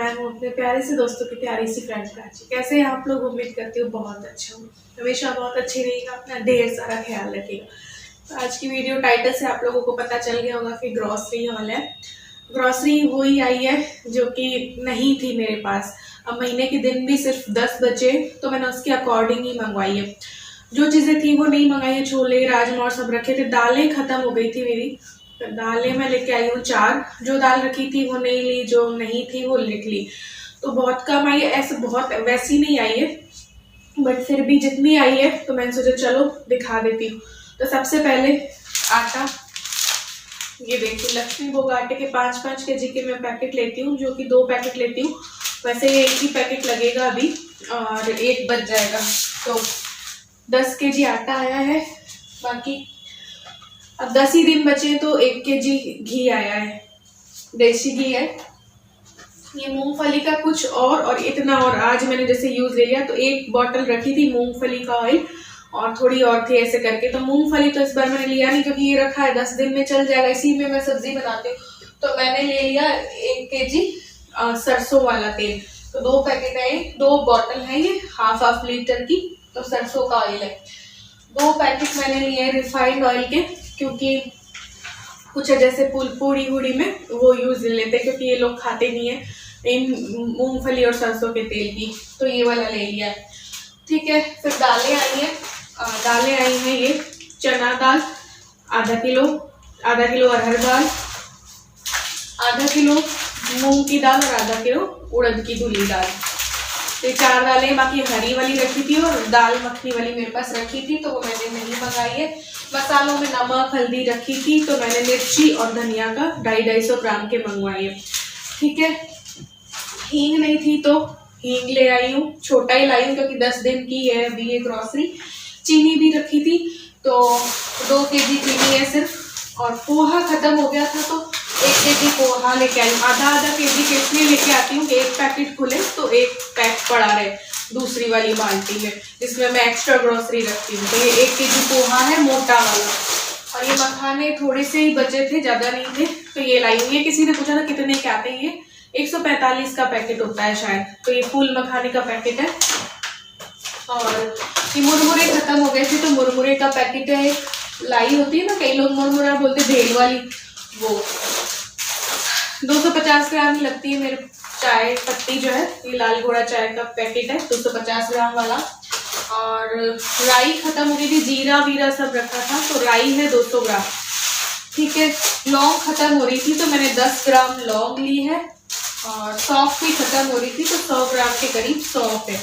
मैं हूँ अपने प्यारे से दोस्तों की प्यारी सी फ्रेंड प्राची। कैसे हैं आप लोग? उम्मीद करती हूँ बहुत अच्छा हो, हमेशा बहुत अच्छी रहेगा, अपना ढेर सारा ख्याल रखेगा। तो आज की वीडियो टाइटल से आप लोगों को पता चल गया होगा कि ग्रॉसरी वाला है। ग्रॉसरी वही आई है जो कि नहीं थी मेरे पास। अब महीने के दिन भी सिर्फ 10 बचे तो मैंने उसके अकॉर्डिंग ही मंगवाई है। जो चीज़ें थी वो नहीं मंगाई है, छोले राजमा और सब रखे थे। दालें खत्म हो गई थी मेरी, तो दालें मैं लेके आई हूँ 4। जो दाल रखी थी वो नहीं ली, जो नहीं थी वो लिख ली। तो बहुत कम आई है, ऐसे बहुत वैसी नहीं आई है, बट फिर भी जितनी आई है तो मैंने सोचा चलो दिखा देती हूँ। तो सबसे पहले आटा, ये देखिए लक्ष्मी भोग आटे के 5-5 kg के मैं पैकेट लेती हूँ, जो कि 2 पैकेट लेती हूँ। वैसे ये 1 ही पैकेट लगेगा अभी और 1 बच जाएगा। तो 10 kg आटा आया है। बाकी अब 10 ही दिन बचे तो 1 kg घी आया है, देसी घी है। ये मूंगफली का कुछ और इतना, और आज मैंने जैसे यूज ले लिया तो 1 बॉटल रखी थी मूंगफली का ऑयल और थोड़ी और थी ऐसे करके। तो मूंगफली तो इस बार मैंने लिया नहीं क्योंकि ये रखा है 10 दिन में चल जाएगा, इसी में मैं सब्जी बनाती हूँ। तो मैंने ले लिया 1 kg सरसों वाला तेल। तो 2 पैकेट है, 2 बॉटल है ये हाफ लीटर की। तो सरसों का ऑयल है। 2 पैकेट मैंने लिए रिफाइंड ऑयल के, क्योंकि कुछ जैसे पूड़ी वूड़ी में वो यूज लेते, क्योंकि ये लोग खाते नहीं है इन मूंगफली और सरसों के तेल की। तो ये वाला ले लिया है, ठीक है। फिर दालें आई हैं। दालें आई हैं ये चना दाल आधा किलो अरहर दाल, आधा किलो मूंग की दाल और आधा किलो उड़द की धुली दाल। ये 4 दालें बाकी हरी वाली रखी थी और दाल मखनी वाली मेरे पास रखी थी, तो वो मैंने नहीं मंगाई है। मसालों में नमक हल्दी रखी थी, तो मैंने मिर्ची और धनिया का 250-250 ग्राम के मंगवाई है, ठीक है। हींग नहीं थी तो हींग ले आई हूँ, छोटा ही लाई हूँ क्योंकि 10 दिन की है अभी ये ग्रॉसरी। चीनी भी रखी थी, तो 2 kg चीनी है सिर्फ। और पोहा खत्म हो गया था तो 1 kg पोहा लेके आई हूँ। आधा kg के इसलिए लेके आती हूँ कि 1 पैकेट खुले तो 1 पैक पड़ा रहे दूसरी वाली बाल्टी में, जिसमें मैं एक्स्ट्रा ग्रॉसरी रखती हूँ। तो ये 1 kg पोहा है मोटा वाला। और ये मखाने थोड़े से ही बचे थे, ज्यादा नहीं थे, तो ये लाई हूँ। ये किसी ने पूछा था कितने के आते हैं, ये 145 का पैकेट होता है शायद। तो ये फूल मखाने का पैकेट है। और ये मुरमुरे खत्म हो गए थे तो मुरमुरे का पैकेट है, लाई होती है ना, कई लोग मुरमुरा बोलते भेल वाली, वो 250 ग्राम की लगती है। मेरे चाय पत्ती जो है, ये लाल घोड़ा चाय का पैकेट है 250 ग्राम वाला। और राई खत्म हो गई थी, जीरा वीरा सब रखा था, तो राई है 200 ग्राम, ठीक है। लौंग खत्म हो रही थी तो मैंने 10 ग्राम लौंग ली है। और सौंफ भी खत्म हो रही थी तो 100 ग्राम के करीब सौंफ है।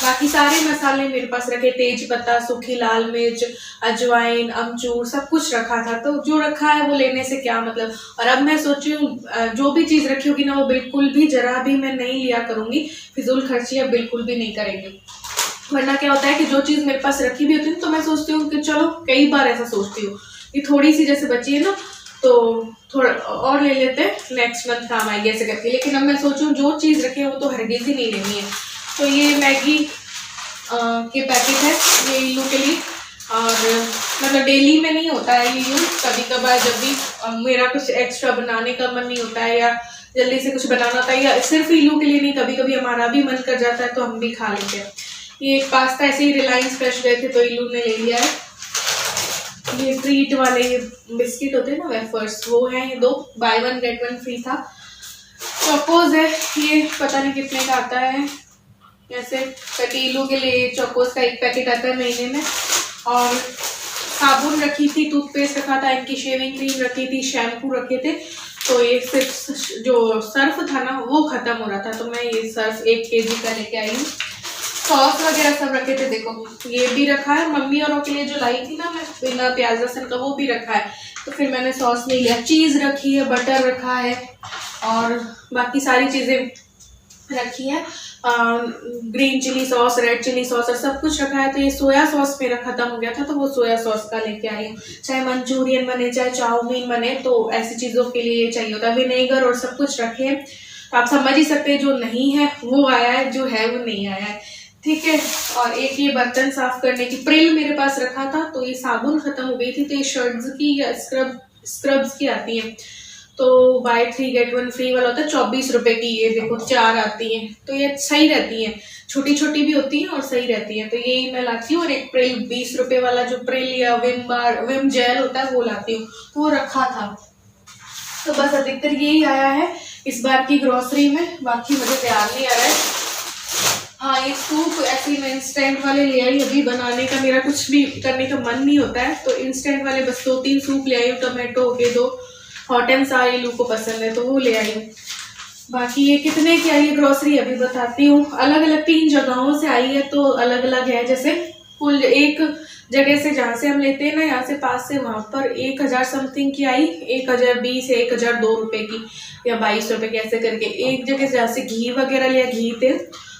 बाकी सारे मसाले मेरे पास रखे, तेज पत्ता, सूखी लाल मिर्च, अजवाइन, अमचूर, सब कुछ रखा था। तो जो रखा है वो लेने से क्या मतलब। और अब मैं सोची हूँ जो भी चीज रखी होगी ना, वो बिल्कुल भी जरा भी मैं नहीं लिया करूंगी, फिजूल खर्ची अब बिल्कुल भी नहीं करेंगे। वरना क्या होता है कि जो चीज मेरे पास रखी भी होती है तो मैं सोचती हूँ कि चलो, कई बार ऐसा सोचती हूँ कि थोड़ी सी जैसे बची है ना तो थोड़ा और ले लेते हैं, नेक्स्ट मंथ काम आएगी ऐसे करके। लेकिन अब मैं सोचूं जो चीज रखे वो तो हरगिज ही नहीं लेनी है। तो ये मैगी के पैकेट है, ये इल्लू के लिए। और मतलब डेली में नहीं होता है ये यूज, कभी कभार जब भी मेरा कुछ एक्स्ट्रा बनाने का मन नहीं होता है या जल्दी से कुछ बनाना होता है, या सिर्फ इल्लू के लिए नहीं, कभी कभी हमारा भी मन कर जाता है तो हम भी खा लेते हैं। ये पास्ता ऐसे ही रिलायंस फ्रेश गए थे तो इल्लू ने ले लिया है। ये ट्रीट वाले ये बिस्किट होते हैं ना, वेफर्स, वो है ये 2 बाय 1 गेट 1 फ्री था। चोकोज है, ये पता नहीं कितने का आता है, जैसे कटीलू के लिए चोकोज का 1 पैकेट आता है महीने में। और साबुन रखी थी, टूथपेस्ट रखा था, इनकी शेविंग क्रीम रखी थी, शैम्पू रखे थे। तो ये सिर्फ जो सर्फ था ना वो खत्म हो रहा था, तो मैं ये सर्फ 1 kg का लेके आई हूँ। सॉस वगैरह सब रखे थे, देखो ये भी रखा है। मम्मी औरों के लिए जो लाई थी ना मैं बिना प्याज लहसुन का, वो भी रखा है, तो फिर मैंने सॉस नहीं लिया। चीज रखी है, बटर रखा है और बाकी सारी चीजें रखी है। Green chilli sauce, red chilli sauce और सब कुछ रखा है। तो ये सोया सॉस मेरा खत्म हो गया था तो वो सोया सॉस का लेके आई हूँ। चाहे मंचूरियन बने चाहे चाउमीन बने, तो ऐसी चीजों के लिए ये चाहिए होता है। विनेगर और सब कुछ रखे हैं, तो आप समझ ही सकते हैं जो नहीं है वो आया है, जो है वो नहीं आया है, ठीक है। और एक ये बर्तन साफ करने की प्रिल मेरे पास रखा था, तो ये साबुन खत्म हो गई थी, तो ये शर्ट्स की या स्क्रब्स की आती है, तो बाय 3 गेट 1 फ्री वाला होता है 24 रुपए की। ये देखो 4 आती हैं, तो ये सही रहती हैं, छोटी छोटी भी होती हैं और सही रहती हैं। तो यही मैं लाती हूँ। और एक प्रिल 20 रुपए वाला जो प्रिल या विम जेल होता है वो लाती हूँ, वो रखा था। तो बस अधिकतर यही आया है इस बार की ग्रोसरी में, बाकी मुझे ध्यान नहीं आ रहा है। हाँ, ये सूप ऐसे मैं इंस्टेंट वाले ले आई, अभी बनाने का मेरा कुछ भी करने का मन नहीं होता है, तो इंस्टेंट वाले बस 2-3 सूप ले आई हूँ। टोमेटो के 2 हॉट एंड सार इलू को पसंद है तो वो ले आई हूँ। बाकी ये कितने की आई है ग्रोसरी अभी बताती हूँ। अलग अलग 3 जगहों से आई है, तो अलग अलग है। जैसे कुल एक जगह से जहाँ से हम लेते हैं ना, यहाँ से पास से, वहां पर 1000 समथिंग की आई, 1020 या 1002 रुपए की या 22 रुपए की ऐसे करके। एक जगह से जहाँ से घी वगैरह लिया, घी तेल,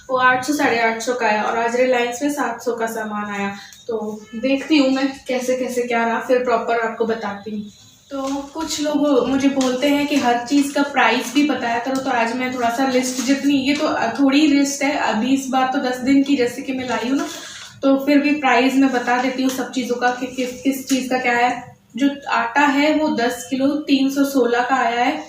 वो 800 850 का आया। और आज रिलायंस में 700 का सामान आया। तो देखती हूँ मैं कैसे कैसे क्या रहा, फिर प्रॉपर आपको बताती हूँ। तो कुछ लोग मुझे बोलते हैं कि हर चीज़ का प्राइस भी बताया करो, तो आज मैं थोड़ा सा लिस्ट, जितनी ये तो थोड़ी लिस्ट है अभी, इस बार तो 10 दिन की जैसे कि मैं लाई हूँ ना, तो फिर भी प्राइस मैं बता देती हूँ सब चीज़ों का कि किस चीज़ का क्या है। जो आटा है वो 10 किलो 316 का आया है।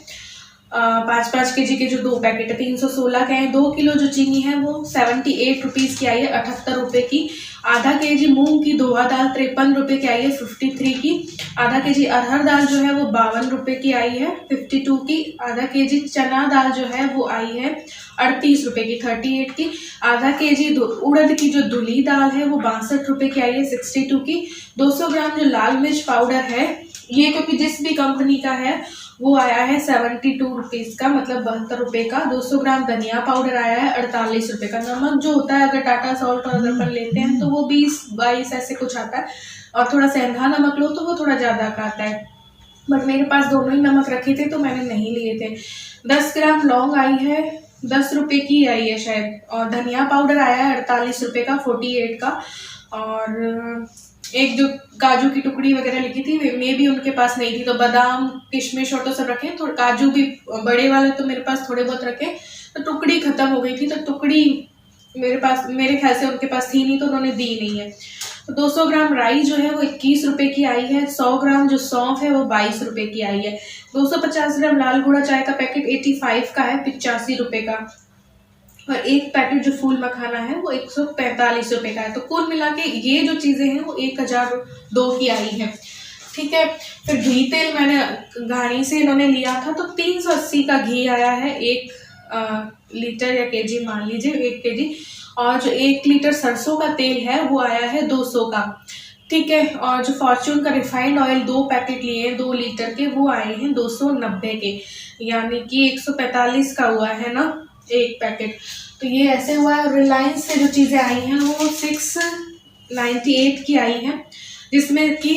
5-5 केजी के जो 2 पैकेट है 316 के हैं। 2 किलो जो चीनी है वो 78 रुपीज़ की आई है, 78 रुपए की। आधा केजी मूंग की धोआ दाल 53 रुपए की आई है, 53 की। आधा केजी अरहर दाल जो है वो 52 रुपए की आई है, 52 की। आधा केजी चना दाल जो है वो आई है 38 रुपए की, 38 की। आधा केजी उड़द की जो धुली दाल है वो 62 रुपए की आई है, 62 की। 200 ग्राम जो लाल मिर्च पाउडर है, ये क्योंकि जिस भी कंपनी का है वो आया है 72 रुपीज़ का, मतलब 72 रुपए का। 200 ग्राम धनिया पाउडर आया है 48 रुपए का। नमक जो होता है, अगर टाटा सॉल्ट और अगर अपन लेते हैं तो वो 20-22 ऐसे कुछ आता है, और थोड़ा सेंधा नमक लो तो वो थोड़ा ज़्यादा का आता है। बट मेरे पास दोनों ही नमक रखे थे तो मैंने नहीं लिए थे। 10 ग्राम लौंग आई है, 10 रुपए की आई है शायद। और धनिया पाउडर आया है 48 रुपए का, 48 का। और एक जो काजू की टुकड़ी वगैरह लिखी थी, मे भी उनके पास नहीं थी, तो बादाम किशमिश और तो सब रखे। तो काजू भी बड़े वाले तो मेरे पास थोड़े बहुत रखे, तो टुकड़ी खत्म हो गई थी, तो टुकड़ी मेरे पास, मेरे ख्याल से उनके पास थी नहीं, तो उन्होंने दी नहीं है। तो 200 ग्राम राई जो है वो 21 रुपए की आई है। 100 ग्राम जो सौंफ है वो 22 रुपए की आई है। 250 ग्राम लाल घोड़ा चाय का पैकेट 85 का है, 85 रुपए का। और एक पैकेट जो फूल मखाना है वो 145 रुपए का है। तो कुल मिला के ये जो चीजें हैं वो 1002 की आई है। ठीक है। फिर घी तेल मैंने घानी से इन्होंने लिया था, तो 380 का घी आया है, 1 लीटर या केजी मान लीजिए, 1 केजी। और जो 1 लीटर सरसों का तेल है वो आया है 200 का। ठीक है। और जो फॉर्च्यून का रिफाइंड ऑयल 2 पैकेट लिए हैं 2 लीटर के, वो आए हैं 290 के, यानी कि 145 का हुआ है ना एक पैकेट। तो ये ऐसे हुआ है। रिलायंस से जो चीज़ें आई हैं वो 698 की आई हैं, जिसमें कि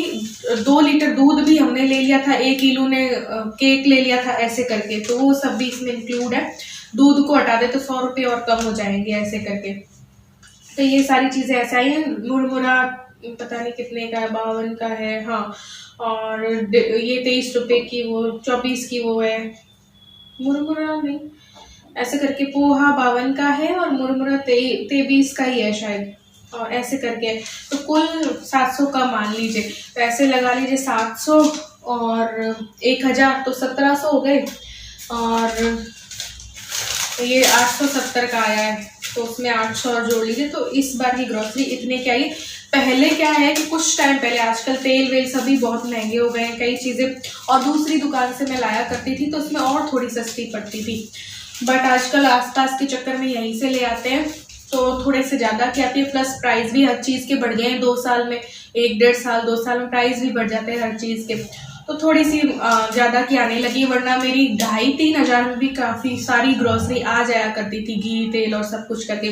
2 लीटर दूध भी हमने ले लिया था, 1 किलो ने केक ले लिया था, ऐसे करके। तो वो सब भी इसमें इंक्लूड है। दूध को हटा दे तो 100 रुपये और कम हो जाएंगे ऐसे करके। तो ये सारी चीज़ें ऐसे आई हैं। मुरमुरा पता नहीं कितने का है, 52 का है। हाँ। और ये 23 रुपये की, वो 24 की वो है। मुरमुरा नहीं, ऐसे करके पोहा 52 का है और मुरमुरा 23 का ही है शायद, और ऐसे करके। तो कुल 700 का मान लीजिए, तो ऐसे लगा लीजिए 700 और 1000 तो 1700 हो गए। और ये 870 का आया है, तो उसमें 800 और जोड़ लीजिए। तो इस बार की ग्रोसरी इतने की आई। पहले क्या है कि कुछ टाइम पहले, आजकल तेल वेल सभी बहुत महंगे हो गए हैं, कई चीज़ें, और दूसरी दुकान से मैं लाया करती थी तो उसमें और थोड़ी सस्ती पड़ती थी। बट आजकल आसपास के चक्कर में यहीं से ले आते हैं, तो थोड़े से ज़्यादा की आती है। प्लस प्राइस भी हर चीज़ के बढ़ गए हैं 2 साल में, 1-1.5 साल 2 साल में प्राइस भी बढ़ जाते हैं हर चीज़ के। तो थोड़ी सी ज़्यादा की आने लगी, वरना मेरी 2,500-3 हज़ार में भी काफ़ी सारी ग्रोसरी आ जाया करती थी, घी तेल और सब कुछ करके।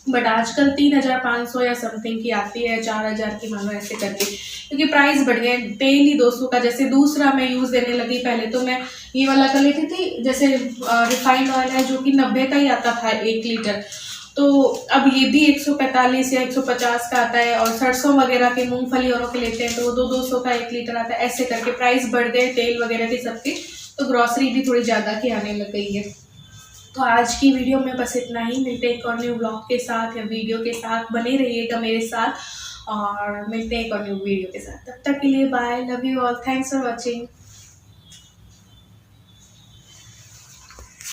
बट आजकल 3,500 या समथिंग की आती है, 4,000 की मानो ऐसे करके, क्योंकि प्राइस बढ़ गए। तेल ही 200 का, जैसे दूसरा मैं यूज़ देने लगी। पहले तो मैं ये वाला कर लेती थी, जैसे रिफाइंड ऑयल है जो कि 90 का ही आता था 1 लीटर, तो अब ये भी 145 या 150 का आता है। और सरसों वगैरह के, मूंगफली औरों के लेते हैं तो वो 200 का 1 लीटर आता है। ऐसे करके प्राइस बढ़ गए तेल वगैरह के सबके, तो ग्रॉसरी भी थोड़ी ज़्यादा की आने लग गई है। तो आज की वीडियो में बस इतना ही। मिलते हैं एक और न्यू ब्लॉग के साथ या वीडियो के साथ, बने रहिएगा मेरे साथ, और मिलते हैं एक और न्यू वीडियो के साथ। तब तक के लिए bye, love you all, thanks for watching.